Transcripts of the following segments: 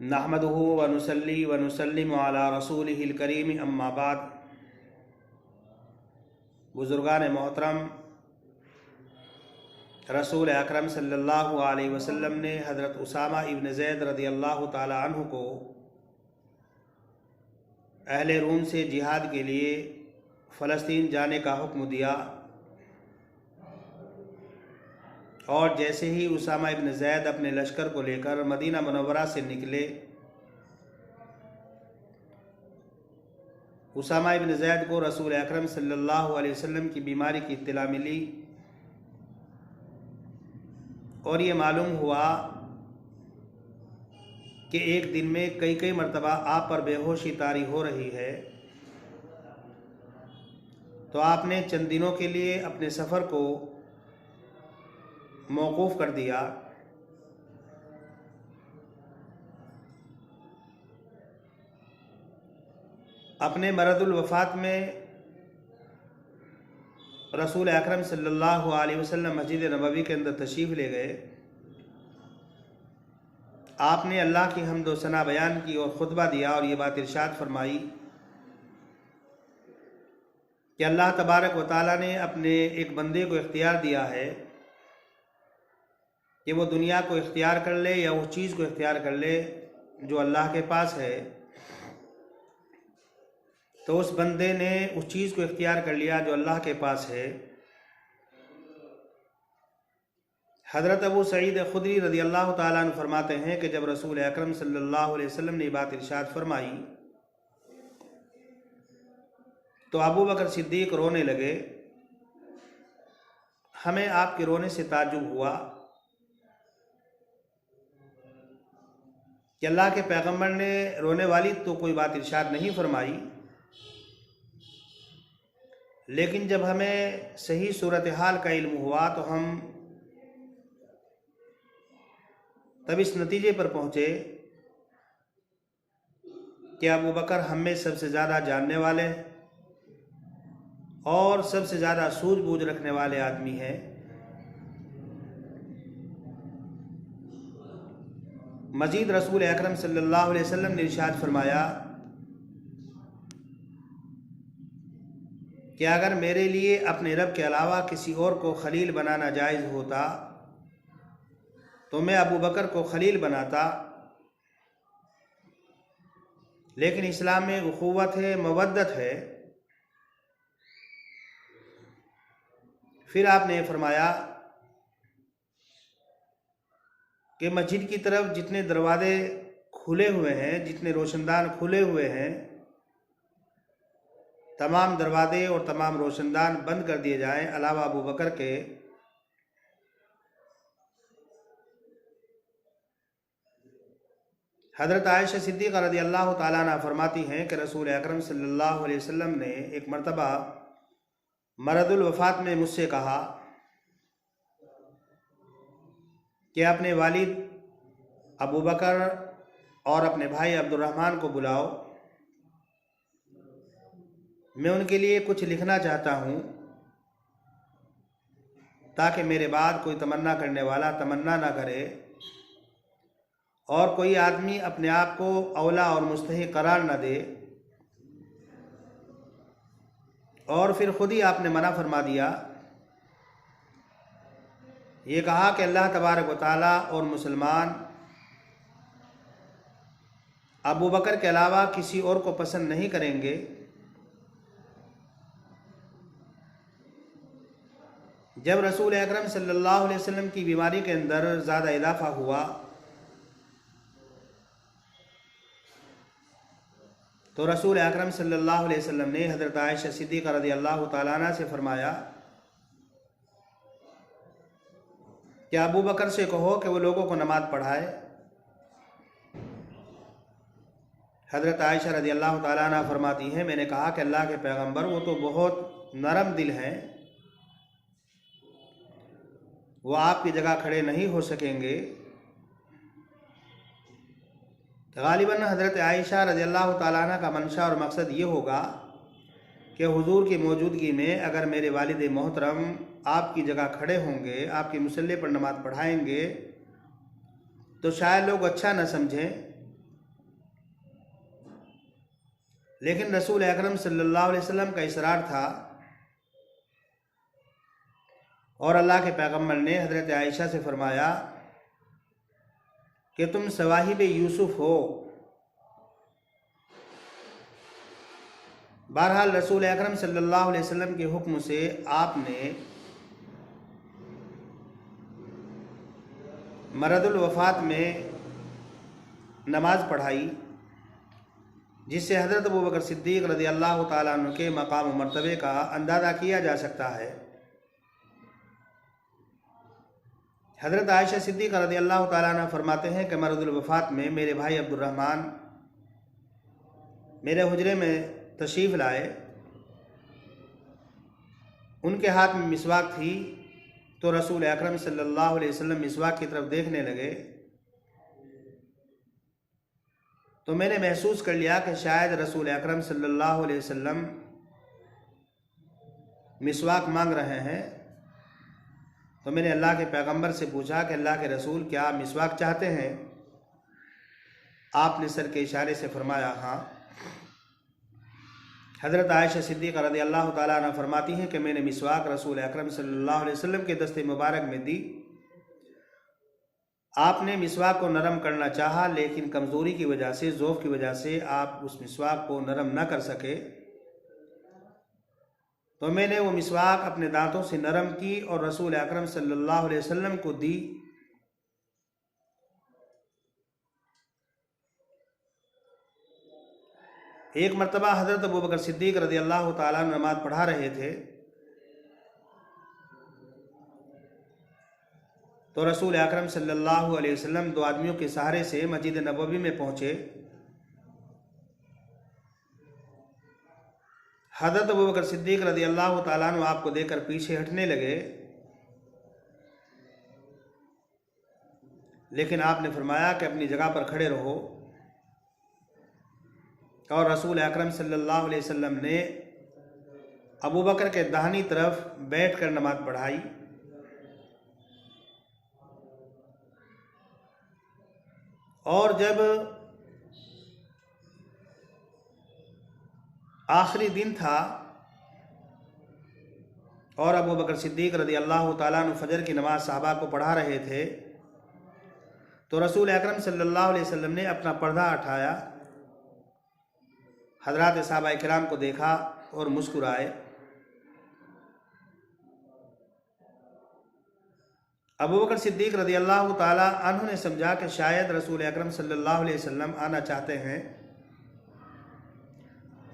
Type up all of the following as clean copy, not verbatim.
नहमदुहु व नुसल्ली व नुसल्लिमु अला रसूलिहिल करीम अम्मा बाद। बुज़ुर्गान मोहतरम, रसूल अकरम सल्लल्लाहु अलैहि वसल्लम ने हज़रत उसामा इब्न ज़ैद रज़ियल्लाहु ताला अन्हु को अहले रूम से जिहाद के लिए फ़लस्तीन जाने का हुक्म दिया, और जैसे ही उसामा इब्न ज़ैद अपने लश्कर को लेकर मदीना मुनव्वरा से निकले, उसामा इब्न ज़ैद को रसूल अकरम सल्लल्लाहु अलैहि वसल्लम की बीमारी की इत्तला मिली और ये मालूम हुआ कि एक दिन में कई कई मरतबा आप पर बेहोशी तारी हो रही है। तो आपने चंद दिनों के लिए अपने सफ़र को मौकूफ़ कर दिया। अपने मरदुल वफ़ात में रसूल अकरम सल्लल्लाहु अलैहि वसल्लम मस्जिद नबवी के अंदर तशरीफ़ ले गए। आपने अल्लाह की हम्द व सना बयान की और ख़ुतबा दिया और ये बात इरशाद फरमाई कि अल्लाह तबारक व तआला ने अपने एक बंदे को इख्तियार दिया है कि वो दुनिया को इख्तियार कर ले या उस चीज़ को इख्तियार कर ले जो अल्लाह के पास है। तो उस बंदे ने उस चीज़ को इख्तियार कर लिया जो अल्लाह के पास है। हज़रत अबू सईद खुदरी रज़ियल्लाहु ताला अन्हु फरमाते हैं कि जब रसूल अकरम सल्लल्लाहु अलैहि वसल्लम ने बात इरशाद फरमाई तो अबू बकर सिद्दीक रोने लगे। हमें आपके रोने से ताज्जुब हुआ कि अल्लाह के पैगम्बर ने रोने वाली तो कोई बात इरशाद नहीं फरमाई, लेकिन जब हमें सही सूरत हाल का इल्म हुआ तो हम तब इस नतीजे पर पहुँचे कि अबू बकर हम में सबसे ज़्यादा जानने वाले और सबसे ज़्यादा सूझबूझ रखने वाले आदमी हैं। मजीद रसूल अकरम सल्लल्लाहु अलैहि वसल्लम ने इरशाद फरमाया कि अगर मेरे लिए अपने रब के अलावा किसी और को खलील बनाना जायज़ होता तो मैं अबू बकर को खलील बनाता, लेकिन इस्लाम में उखुवत है, मवद्दत है। फिर आपने फरमाया कि मस्जिद की तरफ जितने दरवाजे खुले हुए हैं, जितने रोशनदान खुले हुए हैं, तमाम दरवाजे और तमाम रोशनदान बंद कर दिए जाएं अलावा अबू बकर के। हज़रत आयशा सिद्दीक़ा रज़ियल्लाहु ताला अन्हा फरमाती हैं कि रसूल अकरम सल्लल्लाहु अलैहि वसल्लम ने एक मरतबा मरदुल वफ़ात में मुझसे कहा कि अपने वालिद अबू बकर और अपने भाई अब्दुर्रहमान को बुलाओ, मैं उनके लिए कुछ लिखना चाहता हूँ ताकि मेरे बाद कोई तमन्ना करने वाला तमन्ना ना करे और कोई आदमी अपने आप को औला और मुस्तहिक़ करार न दे। और फिर ख़ुद ही आपने मना फरमा दिया। ये कहा कि अल्लाह तबारक व तआला और मुसलमान अबू बकर के अलावा किसी और को पसंद नहीं करेंगे। जब रसूल अकरम सल्लल्लाहु अलैहि वसल्लम की बीमारी के अंदर ज़्यादा इजाफा हुआ तो रसूल अकरम सल्लल्लाहु अलैहि वसल्लम ने हज़रत आयशा सिद्दीक़ा रज़ियल्लाहु ताला अन्हा से फरमाया कि अबू बकर से कहो कि वो लोगों को नमाज़ पढ़ाए। हज़रत आयशा रज़ियल्लाहु ताला अन्हा फरमाती हैं, मैंने कहा कि अल्लाह के पैगंबर वो तो बहुत नरम दिल हैं, वो आपकी जगह खड़े नहीं हो सकेंगे। गालिबन हज़रत आयशा रज़ियल्लाहु ताला अन्हा का मंशा और मकसद ये होगा कि हुजूर की मौजूदगी में अगर मेरे वालिद मोहतरम आपकी जगह खड़े होंगे, आपके मुसल्ले पर नमाज़ पढ़ाएंगे तो शायद लोग अच्छा न समझें लेकिन रसूल अकरम सल्लल्लाहु अलैहि वसल्लम का इसरार था और अल्लाह के पैगम्बर ने हज़रत आयशा से फरमाया कि तुम सवाहिब यूसुफ हो। बहरहाल रसूल अकरम सल्लल्लाहु अलैहि वसल्लम के हुक्म से आपने मरदुल वफ़ात में नमाज पढ़ाई, जिससे हज़रत अबू बकर सिद्दीक़ रज़ी अल्लाह ताला अन्हु के मकाम व मर्तबे का अंदाज़ा किया जा सकता है। हज़रत आयशा सिद्दीक़ा रज़ी अल्लाह ताला अन्हा फरमाते हैं कि मरदुल वफ़ात में मेरे भाई अब्दुर्रहमान मेरे हुजरे में तशरीफ़ लाए। उनके हाथ में मिसवाक थी तो रसूल अकरम सल्लल्लाहु अलैहि वसल्लम मिसवाक की तरफ देखने लगे तो मैंने महसूस कर लिया कि शायद रसूल अकरम सल्लल्लाहु अलैहि वसल्लम मिसवाक मांग रहे हैं। तो मैंने अल्लाह के पैगंबर से पूछा कि अल्लाह के रसूल, क्या आप मिसवाक चाहते हैं? आपने सर के इशारे से फरमाया हाँ। हज़रत आयशा सिद्दीक़ा रज़ी अल्लाह ताला अन्हा फरमाती हैं कि मैंने मिसवाक रसूल अकरम सल्लल्लाहु अलैहि वसल्लम के दस्ते मुबारक में दी। आपने मिसवाक को नरम करना चाहा, लेकिन कमज़ोरी की वजह से, ज़ौफ़ की वजह से आप उस मिसवाक को नरम न कर सके। तो मैंने वो मिसवाक अपने दांतों से नरम की और रसूल अकरम सल्लल्लाहु अलैहि वसल्लम को दी। एक मरतबा हज़रत अबू बकर सिद्दीक़ रज़ी अल्लाह ताला अन्हु नमाज़ पढ़ा रहे थे तो रसूल अकरम सल्लल्लाहु अलैहि वसल्लम दो आदमियों के सहारे से मस्जिद नबवी में पहुँचे। हज़रत अबू बकर सिद्दीक़ रज़ी अल्लाह ताला अन्हु आपको देखकर पीछे हटने लगे, लेकिन आपने फरमाया कि अपनी जगह पर खड़े रहो। और रसूल अकरम सल्लल्लाहु अलैहि वसल्लम ने अबू बकर के दाहिनी तरफ बैठकर नमाज पढ़ाई। और जब आखिरी दिन था और अबू बकर सिद्दीक़ रज़ी अल्लाह ताला अन्हु फजर की नमाज साहबा को पढ़ा रहे थे तो रसूल अकरम सल्लल्लाहु अलैहि वसल्लम ने अपना पर्दा उठाया, हज़रात सहाबा किराम को देखा और मुस्कुराए। अबू बकर सिद्दीक़ रज़ी अल्लाह ताला अन्हु ने समझा कि शायद रसूल अकरम सल्लल्लाहु अलैहि वसल्लम आना चाहते हैं,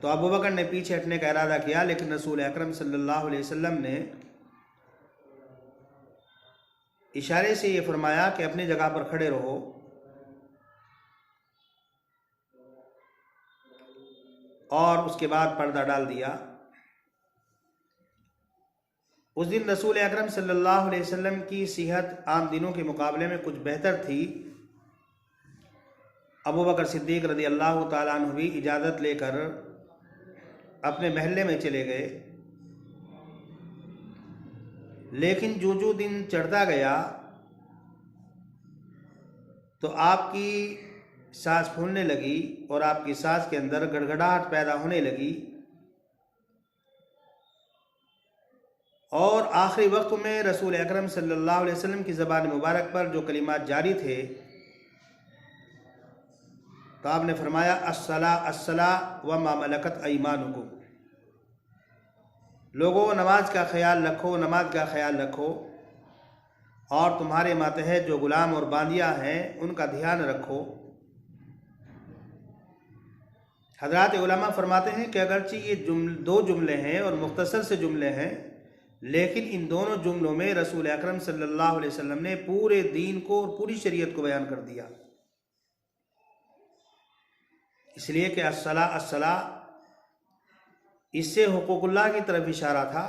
तो अबू बकर ने पीछे हटने का इरादा किया, लेकिन रसूल अकरम सल्लल्लाहु अलैहि वसल्लम ने इशारे से ये फरमाया कि अपनी जगह पर खड़े रहो। और उसके बाद पर्दा डाल दिया। उस दिन रसूल अकरम सल्लल्लाहु अलैहि वसल्लम की सेहत आम दिनों के मुकाबले में कुछ बेहतर थी। अबू बकर सिद्दीक़ रज़ी अल्लाह ताला अन्हु भी इजाज़त लेकर अपने महल्ले में चले गए। लेकिन जो दिन चढ़ता गया तो आपकी सांस फूलने लगी और आपकी सांस के अंदर गड़गड़ाहट पैदा होने लगी। और आखिरी वक्त में रसूल अकरम सल्लल्लाहु अलैहि वसल्लम की ज़बान मुबारक पर जो कलिमात जारी थे तो आपने फरमाया अस्सला अस्सला व मा मलकत ऐमानुकुम, लोगों नमाज का ख्याल रखो, नमाज का ख्याल रखो और तुम्हारे मातहत जो गुलाम और बांदियाँ हैं उनका ध्यान रखो। हज़रात उलमा फरमाते हैं कि अगरचे ये दो जुमले हैं और मुख्तसर से जुमले हैं, लेकिन इन दोनों जुमलों में रसूल अकरम सल्लल्लाहु अलैहि वसल्लम ने पूरे दीन को और पूरी शरीयत को बयान कर दिया। इसलिए कि अस्सला अस्सला इससे हुकूकुल्लाह की तरफ इशारा था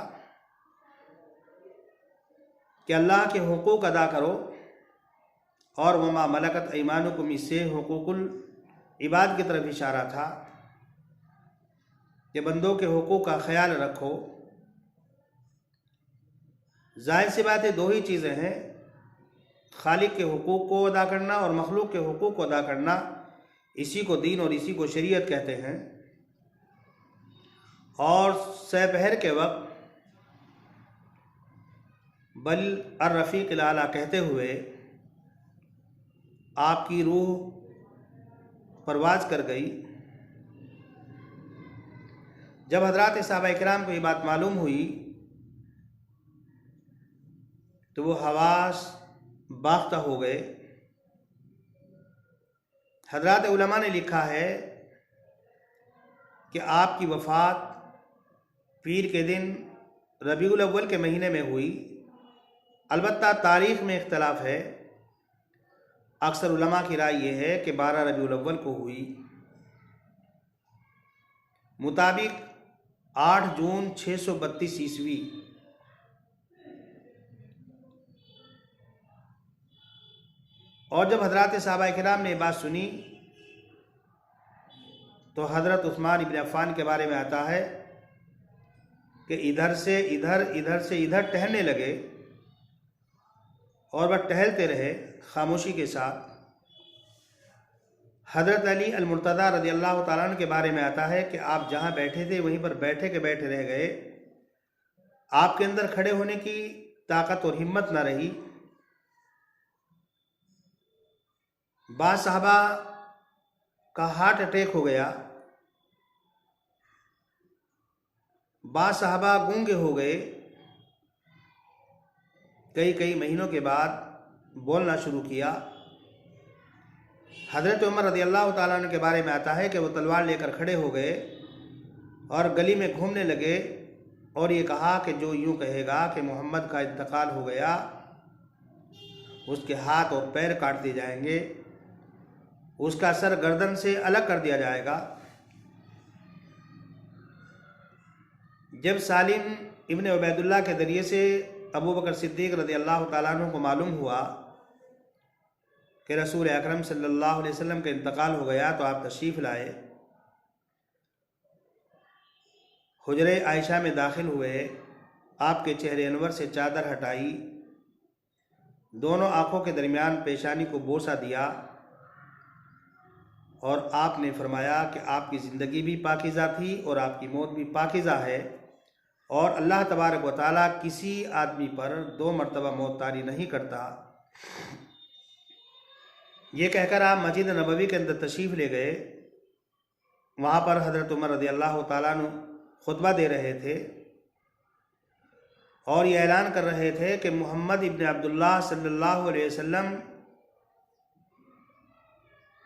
कि अल्लाह के हुकूक अदा करो, और वमा मलकत ऐमानुकुम इससे हुकूकुल इबाद की तरफ इशारा था कि बंदों के हुकूक का ख्याल रखो। जाहिर सी बात है, दो ही चीज़ें हैं, खालिक के हुकूक को अदा करना और मखलूक के हुकूक को अदा करना। इसी को दीन और इसी को शरीयत कहते हैं। और सपहर के वक्त बल अर रफ़ीक़ आला कहते हुए आपकी रूह परवाज़ कर गई। जब हज़रात सहाबा किराम को ये बात मालूम हुई तो वो हवास बाख्ता हो गए। हज़रात उलमा ने लिखा है कि आपकी वफ़ात पीर के दिन रबीउल अव्वल के महीने में हुई। अलबत्ता तारीख़ में इख्तलाफ है। अक्सर उलमा की राय ये है कि 12 रबीउल अव्वल को हुई। मुताबिक 8 जून 632 ईस्वी। और जब हज़रात सहाबा किराम ने बात सुनी तो हज़रत उस्मान इब्न अफ़्फ़ान के बारे में आता है कि इधर से इधर, इधर से इधर टहलने लगे और वह टहलते रहे खामोशी के साथ। हज़रत अली अल-मुर्तज़ा रज़ियल्लाहु ताला अन्हु के बारे में आता है कि आप जहाँ बैठे थे वहीं पर बैठे के बैठे रह गए। आपके अंदर खड़े होने की ताकत और हिम्मत न रही। बाद साहबा का हार्ट अटैक हो गया। बाद साहबा गूंगे हो गए। कई महीनों के बाद बोलना शुरू किया। हज़रत उमर रज़ियल्लाहु ताला अन्हु के बारे में आता है कि वो तलवार लेकर खड़े हो गए और गली में घूमने लगे और ये कहा कि जो यूँ कहेगा कि मोहम्मद का इंतकाल हो गया उसके हाथ और पैर काट दिए जाएंगे, उसका सर गर्दन से अलग कर दिया जाएगा। जब सालिम इब्न उबैदुल्लाह के ज़रिए से अबू बकर सिद्दीक़ रज़ियल्लाहु ताला अन्हु को मालूम हुआ कि रसूल अकरम सल्लल्लाहु अलैहि वसल्लम का इंतकाल हो गया तो आप तशरीफ़ लाए। हुजरे आयशा में दाखिल हुए, आपके चेहरे अनवर से चादर हटाई, दोनों आँखों के दरमियान पेशानी को बोसा दिया और आपने फरमाया कि आपकी ज़िंदगी भी पाकीज़ा थी और आपकी मौत भी पाकीज़ा है और अल्लाह तबारक व तआला किसी आदमी पर 2 मरतबा मौत तारी नहीं करता। ये कहकर आप मस्जिद नबवी के अंदर तशरीफ़ ले गए। वहाँ पर हज़रत उमर रज़ियल्लाहु ताला अन्हु खुतबा दे रहे थे और ये ऐलान कर रहे थे कि मोहम्मद इब्न अब्दुल्लाह सल्लल्लाहु अलैहि वसल्लम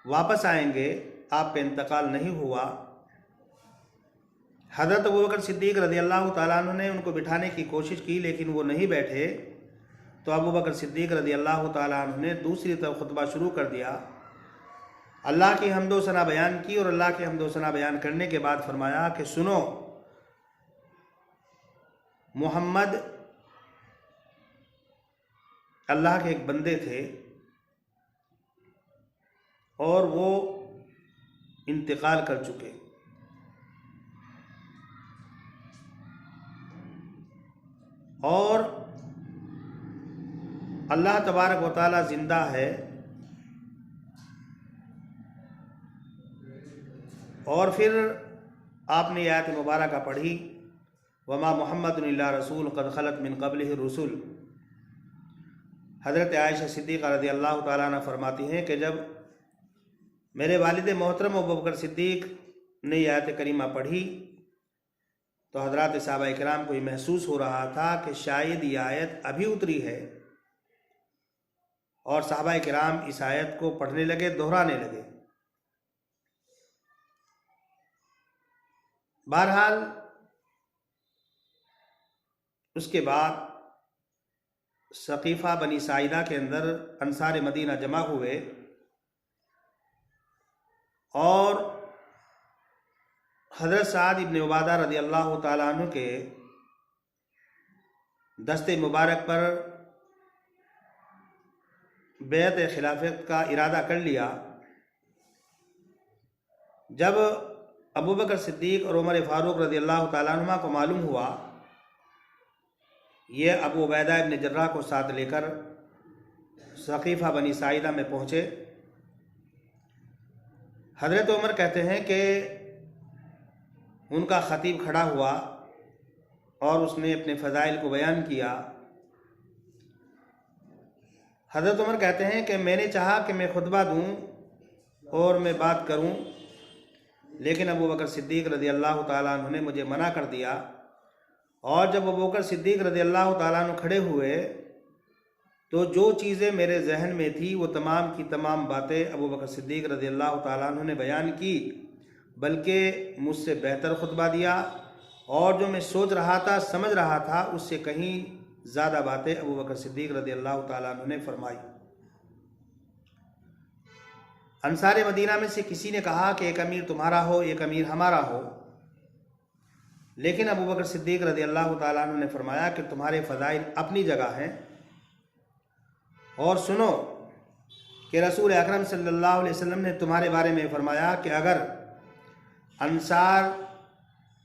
वापस आएंगे, आपका इंतकाल नहीं हुआ। हज़रत अबू बकर सिद्दीक़ रज़ियल्लाहु ताला अन्हु ने उनको बिठाने की कोशिश की लेकिन वो नहीं बैठे। तो अबू बकर सिद्दीक़ रज़ियल्लाहु ताला अन्हु ने दूसरी तरफ खुतबा शुरू कर दिया। अल्लाह की हम्दो सना बयान की और अल्लाह की हम्दो सना बयान करने के बाद फरमाया कि सुनो, मोहम्मद अल्लाह के एक बंदे थे और वो इंतकाल कर चुके। और अल्लाह तबारक व तआला ज़िंदा है। और फिर आपने आयत मुबारक पढ़ी, वमा मुहम्मदुन इल्ला रसूल क़द खलत मिन क़ब्लिहि रुसुल। हज़रत आयशा सिद्दीक़ा रज़ियल्लाहु ताला अन्हा फरमाती हैं कि जब मेरे वालिद मोहतरम अबू बकर सिद्दीक़ ने यह आयत करीमा पढ़ी तो हज़रात सहाबा किराम को ये महसूस हो रहा था कि शायद ये आयत अभी उतरी है और सहाबा किराम इस आयत को पढ़ने लगे, दोहराने लगे। बहरहाल उसके बाद सकीफ़ा बनी साइदा के अंदर अंसार मदीना जमा हुए और हज़रत साद इब्न उबादा रज़ियल्लाहु ताला अन्हु के दस्ते मुबारक पर बैत खिलाफत का इरादा कर लिया। जब अबू बकर सिद्दीक़ और उमर फ़ारूक रज़ियल्लाहु ताला अन्हुमा को मालूम हुआ, ये अबू उबैदा इब्न जर्राह को साथ लेकर सकीफ़ा बनी साइदा में पहुँचे। हज़रत उमर कहते हैं कि उनका ख़तीब खड़ा हुआ और उसने अपने फ़ज़ाइल को बयान किया। हज़रत उमर कहते हैं कि मैंने चाहा कि मैं खुतबा दूँ और मैं बात करूँ, लेकिन अबू बकर सिद्दीक़ रज़ी अल्लाह ताला अन्हु ने मुझे मना कर दिया। और जब अबू बकर सिद्दीक़ रज़ी अल्लाह ताला अन्हु खड़े हुए तो जो चीज़ें मेरे जहन में थी वो तमाम की तमाम बातें अबू बकर सिद्दीक़ रज़ी अल्लाह ताला अन्हु ने बयान की, बल्कि मुझसे बेहतर खुतबा दिया। और जो मैं सोच रहा था, समझ रहा था, उससे कहीं ज़्यादा बातें अबू बकर सिद्दीक़ रज़ी अल्लाह ताला अन्हु ने फरमाई। अंसार मदीना में से किसी ने कहा कि एक अमीर तुम्हारा हो, एक अमीर हमारा हो, लेकिन अबू बकर सिद्दीक़ रज़ी अल्लाह ताला अन्हु ने फरमाया कि तुम्हारे फ़ज़ाइल अपनी जगह हैं। और सुनो कि रसूल अकरम सल्लल्लाहु अलैहि वसल्लम ने तुम्हारे बारे में फरमाया कि अगर अंसार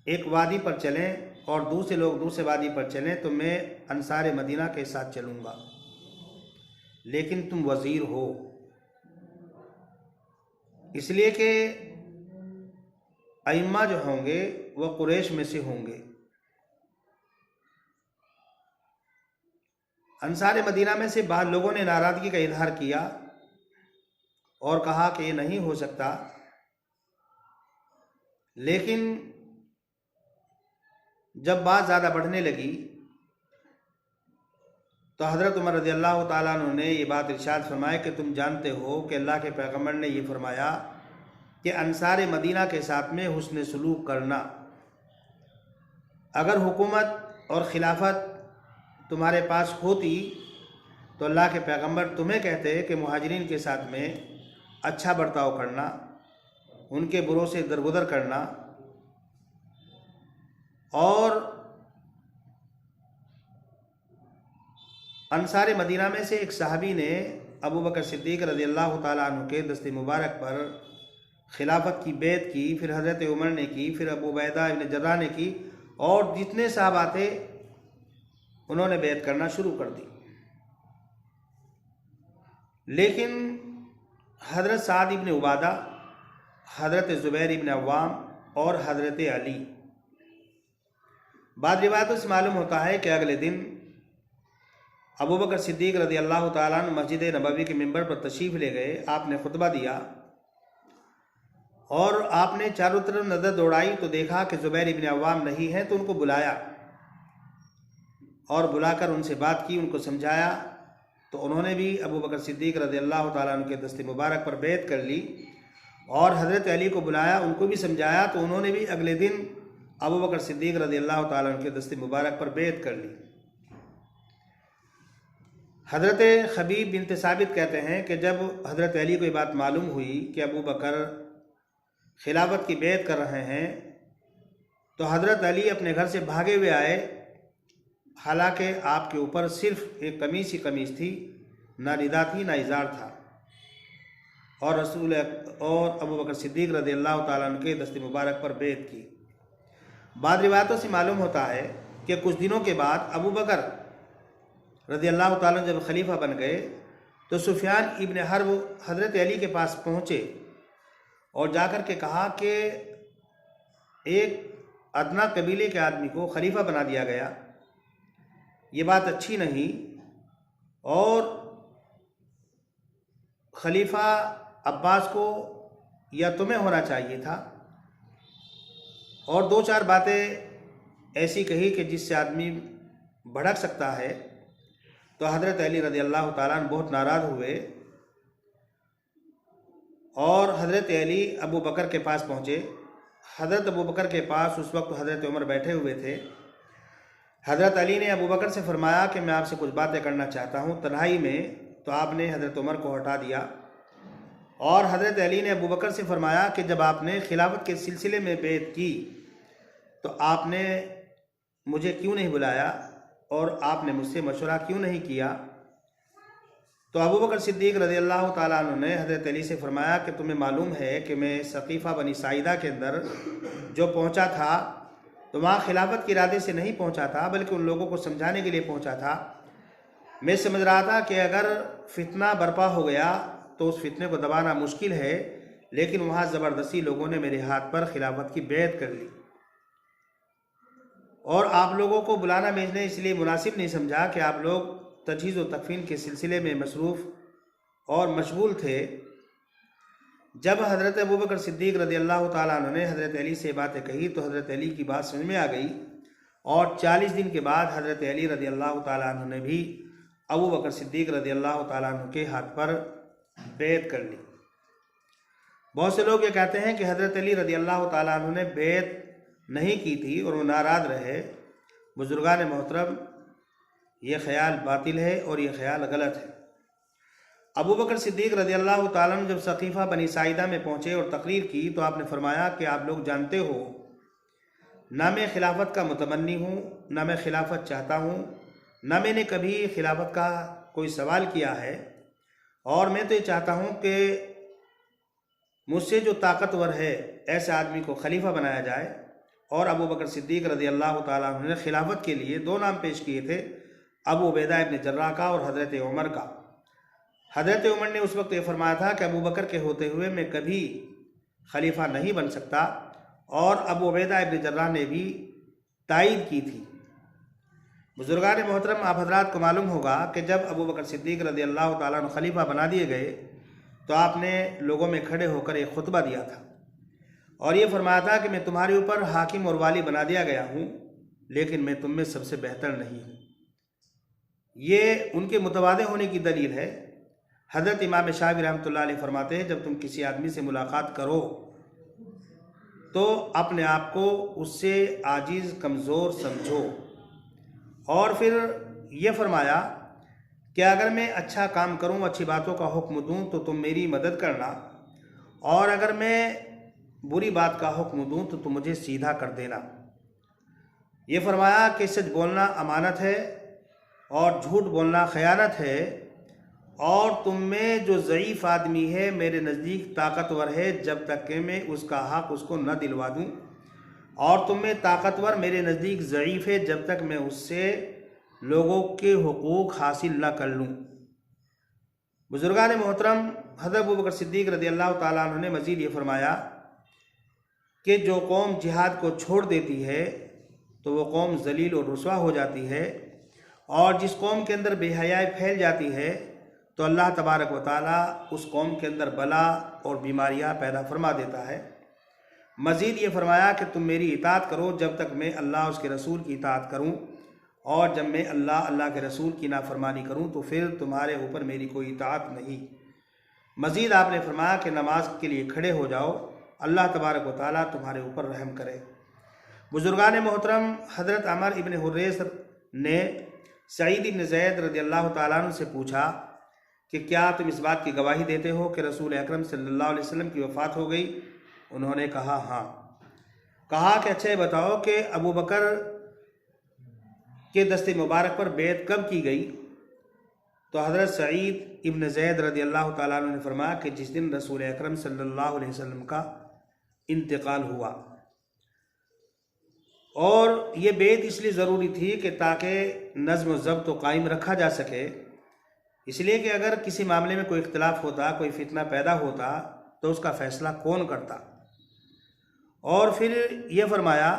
एक वादी पर चलें और दूसरे लोग दूसरे वादी पर चलें तो मैं अंसार मदीना के साथ चलूँगा, लेकिन तुम वज़ीर हो, इसलिए कि अइम्मा जो होंगे वह कुरैश में से होंगे। अंसार मदीना में से बाद लोगों ने नाराज़गी का इजहार किया और कहा कि ये नहीं हो सकता, लेकिन जब बात ज़्यादा बढ़ने लगी तो हज़रत उमर रज़ी अल्लाह ताला अन्हु ने ये बात इरशाद फरमाया कि तुम जानते हो कि अल्लाह के पैगम्बर ने ये फरमाया कि अंसार मदीना के साथ में हुस्न सलूक करना। अगर हुकूमत और खिलाफत तुम्हारे पास होती तो अल्लाह के पैगम्बर तुम्हें कहते कि मुहाजिरीन के साथ में अच्छा बर्ताव करना, उनके बुरों से दरगुदर करना। और अंसार मदीना में से एक सहाबी ने अबू बकर सिद्दीक़ रज़ी अल्लाह ताला अन्हु के दस्ते मुबारक पर खिलाफत की बैत की, फिर हज़रत उमर ने की, फिर अबू उबैदा इब्न जर्राह ने की, और जितने सहाबा थे उन्होंने बैत करना शुरू कर दी। लेकिन हज़रत साद इब्न उबादा, हज़रत ज़ुबैर इब्न अव्वाम और हज़रत अली, बाद रिवायतों से मालूम होता है कि अगले दिन अबू बकर सिद्दीक़ रज़ी अल्लाह ताला अन्हु मस्जिद नबवी के मिंबर पर तशरीफ़ ले गए। आपने खुतबा दिया और आपने चारों तरफ नज़र दौड़ाई तो देखा कि ज़ुबैर इब्न अव्वाम नहीं है, तो उनको बुलाया और बुलाकर उनसे बात की, उनको समझाया। तो उन्होंने भी अबू बकर सिद्दीक़ रज़ी अल्लाह ताला अन्हु के दस्ते मुबारक पर बैत कर ली। और हज़रत अली को बुलाया, उनको भी समझाया, तो उन्होंने भी अगले दिन अबू बकर सिद्दीक़ रज़ी अल्लाह ताला अन्हु के दस्ते मुबारक पर बैत कर ली। हज़रत खबीब बिनत साबित कहते हैं कि जब हज़रत अली को ये बात मालूम हुई कि अबू बकर खिलाफत की बैत कर रहे हैं तो हज़रत अली अपने घर से भागे हुए आए। हालांकि आपके ऊपर सिर्फ एक कमीज़ ही कमीज़ थी, ना रिदा थी ना इज़ार था। और रसूल और अबू बकर सिद्दीक़ रज़ी अल्लाह ताला अन्हु के दस्ते मुबारक पर बैत की। बाद रिवायतों से मालूम होता है कि कुछ दिनों के बाद अबू बकर रज़ी अल्लाह ताला जब खलीफा बन गए तो सुफियान इब्न हर्ब हज़रत अली के पास पहुँचे और जाकर के कहा कि एक अदना कबीले के आदमी को खलीफा बना दिया गया, ये बात अच्छी नहीं, और खलीफा अब्बास को या तुम्हें होना चाहिए था। और दो चार बातें ऐसी कही कि जिससे आदमी भड़क सकता है। तो हज़रत अली रज़ी अल्लाह ताला अन्हु बहुत नाराज़ हुए और हज़रत अली अबू बकर के पास पहुँचे। हज़रत अबू बकर के पास उस वक्त हज़रत उमर बैठे हुए थे। हज़रत अली ने अबू बकर से फरमाया कि मैं आपसे कुछ बातें करना चाहता हूँ तन्हाई में। तो आपने हज़रत उमर को हटा दिया और हज़रत अली ने अबू बकर से फरमाया कि जब आपने खिलाफत के सिलसिले में बैत की तो आपने मुझे क्यों नहीं बुलाया और आपने मुझसे मशवरा क्यों नहीं किया। तो अबू बकर सिद्दीक़ रज़ी अल्लाह ताला अन्हु ने हज़रत अली से फरमाया कि तुम्हें मालूम है कि मैं सक़ीफ़ा बनी साइदा के अंदर जो पहुंचा था तो वहाँ खिलाफत के इरादे से नहीं पहुंचा था, बल्कि उन लोगों को समझाने के लिए पहुंचा था। मैं समझ रहा था कि अगर फितना बर्पा हो गया तो उस फितने को दबाना मुश्किल है, लेकिन वहाँ ज़बरदस्ती लोगों ने मेरे हाथ पर खिलाफत की बैत कर ली। और आप लोगों को बुलाना मैंने इसलिए मुनासिब नहीं समझा कि आप लोग तजहीज़ व तकफ़ीन के सिलसिले में मसरूफ़ और मशगूल थे। जब हज़रत अबू बकर सिद्दीक़ रज़ियल्लाहु ताला अन्हु ने हज़रत अली से बातें कही तो हज़रत अली की बात समझ में आ गई और 40 दिन के बाद हज़रत अली रज़ियल्लाहु ताला अन्हु ने भी अबू बकर सिद्दीक़ रज़ियल्लाहु ताला अन्हु के हाथ पर बैत कर ली। बहुत से लोग ये कहते हैं कि हज़रत अली रज़ियल्लाहु ताला अन्हु ने बैत नहीं की थी और वो नाराज़ रहे। बुजुर्गान मोहतरम, ये ख्याल बातिल है और ये ख्याल गलत है। अबू बकर सिद्दीक़ रज़ियल्लाहु ताला अन्हु जब सक़ीफ़ा बनी साइदा में पहुँचे और तकरीर की तो आपने फरमाया कि आप लोग जानते हो, ना मैं खिलाफत का मुतमन्नी हूँ, ना मैं खिलाफत चाहता हूँ, ना मैंने कभी खिलाफत का कोई सवाल किया है, और मैं तो ये चाहता हूँ कि मुझसे जो ताकतवर है ऐसे आदमी को खलीफा बनाया जाए। और अबू बकर सिद्दीक़ रज़ियल्लाहु ताला अन्हु ने खिलाफत के लिए 2 नाम पेश किए थे, अबू उबैदा इब्न जर्राह का और हज़रत उमर का। हज़रत उमर ने उस वक्त ये फरमाया था कि अबू बकर के होते हुए मैं कभी खलीफा नहीं बन सकता, और अबू उबैदा इब्न जर्राह ने भी तायीद की थी। बुजुर्गान मोहतरम, आप हज़रात को मालूम होगा कि जब अबू बकर सिद्दीक़ रज़ियल्लाहु ताला अन्हु खलीफा बना दिए गए तो आपने लोगों में खड़े होकर एक खुतबा दिया था और ये फरमाया था कि मैं तुम्हारे ऊपर हाकिम और वाली बना दिया गया हूँ, लेकिन मैं तुम में सबसे बेहतर नहीं हूँ। ये उनके मुतवाज़े होने की दलील है। हज़रत इमाम शाफ़ी रहमतुल्लाह अलैह फरमाते हैं, जब तुम किसी आदमी से मुलाकात करो तो अपने आप को उससे आजिज़ कमज़ोर समझो। और फिर ये फरमाया कि अगर मैं अच्छा काम करूं, अच्छी बातों का हुक्म दूं तो तुम मेरी मदद करना, और अगर मैं बुरी बात का हुक्म दूं तो तुम मुझे सीधा कर देना। ये फरमाया कि सच बोलना अमानत है और झूठ बोलना खयानत है, और तुम में जो ज़ईफ़ आदमी है मेरे नज़दीक ताकतवर है जब तक कि मैं उसका हक़ उसको न दिलवा दूं, और तुम में ताकतवर मेरे नज़दीक ज़ईफ़ है जब तक मैं उससे लोगों के हुकूक हासिल न कर लूँ। बुजुर्गान मोहतरम, हज़रत अबू बकर सिद्दीक़ रज़ियल्लाहु ताला अन्हु ने मज़ीद ये फरमाया कि जो कौम जिहाद को छोड़ देती है तो वो कौम ज़लील और रुसवा हो जाती है, और जिस कौम के अंदर बेहयाई फैल जाती है तो अल्लाह तबारक व तआला उस कौम के अंदर बला और बीमारियां पैदा फरमा देता है। मज़ीद ये फरमाया कि तुम मेरी इताअत करो जब तक मैं अल्लाह उसके रसूल की इताअत करूं, और जब मैं अल्लाह के रसूल की नाफरमानी करूं तो फिर तुम्हारे ऊपर मेरी कोई इताअत नहीं। मज़ीद आपने फरमाया कि नमाज के लिए खड़े हो जाओ, अल्लाह तबारक व तआला तुम्हारे ऊपर रहम करे। बुजुर्गान मोहतरम, हज़रत अमर इब्न हुरैस ने सईद इब्न ज़ैद रज़ियल्लाहु ताला अन्हु से पूछा कि क्या तुम इस बात की गवाही देते हो कि रसूल अकरम सल्लल्लाहु अलैहि वसल्लम की वफ़ात हो गई? उन्होंने कहा हाँ। कहा कि अच्छा बताओ कि अबू बकर के दस्ते मुबारक पर बैत कब की गई? तो हज़रत सईद इब्न ज़ैद रज़ियल्लाहु ताला अन्हु ने फरमाया कि जिस दिन रसूल अकरम सल्लल्लाहु अलैहि वसल्लम का इंतकाल हुआ। और ये बैत इसलिए ज़रूरी थी कि ताकि नज़्म व ज़ब्त तो कायम रखा जा सके, इसलिए कि अगर किसी मामले में कोई इख्तिलाफ होता, कोई फितना पैदा होता तो उसका फ़ैसला कौन करता। और फिर यह फरमाया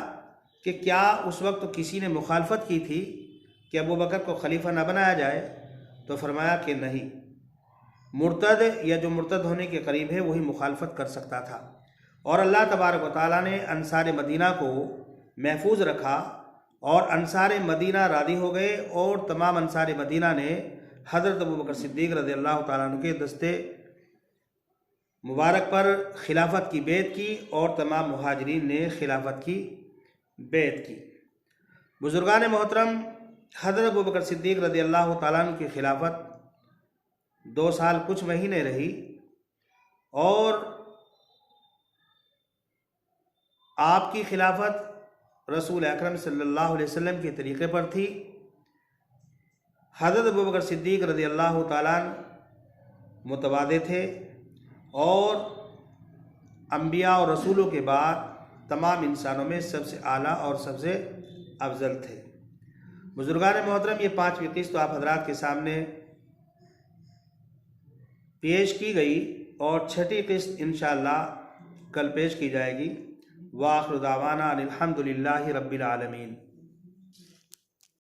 कि क्या उस वक्त किसी ने मुखालफत की थी कि अबू बकर को खलीफा न बनाया जाए? तो फरमाया कि नहीं, मुर्तद या जो मुर्तद होने के करीब है वही मुखालफत कर सकता था। और अल्लाह तबारक व तआला ने अंसार मदीना को महफूज रखा और अंसार मदीना राज़ी हो गए, और तमाम अंसार मदीना ने हज़रत अबू बकर सिद्दीक़ रज़ियल्लाहु ताला अन्हु के दस्ते मुबारक पर खिलाफत की बैत की, और तमाम मुहाजिरीन ने खिलाफत की बैत की। बुजुर्गान मोहतरम, हज़रत अबू बकर सिद्दीक़ रज़ियल्लाहु ताला अन्हु की खिलाफत 2 साल कुछ महीने रही, और आपकी खिलाफत रसूल अकरम सल्लल्लाहु अलैहि वसल्लम के तरीक़े पर थी। हज़रत अबू बकर सिद्दीक़ रज़ियल्लाहु ताला अन्हु मुतवाज़े थे और अंबिया और रसूलों के बाद तमाम इंसानों में सबसे आला और सबसे अफजल थे। बुजुर्गान मोहतरम, ये 5वीं किस्त तो आप हज़रात के सामने पेश की गई, और 6ठी किस्त इंशाअल्लाह कल पेश की जाएगी। व आखिर दावाना अनिल हम्दुलिल्लाहि रब्बिल आलमीन।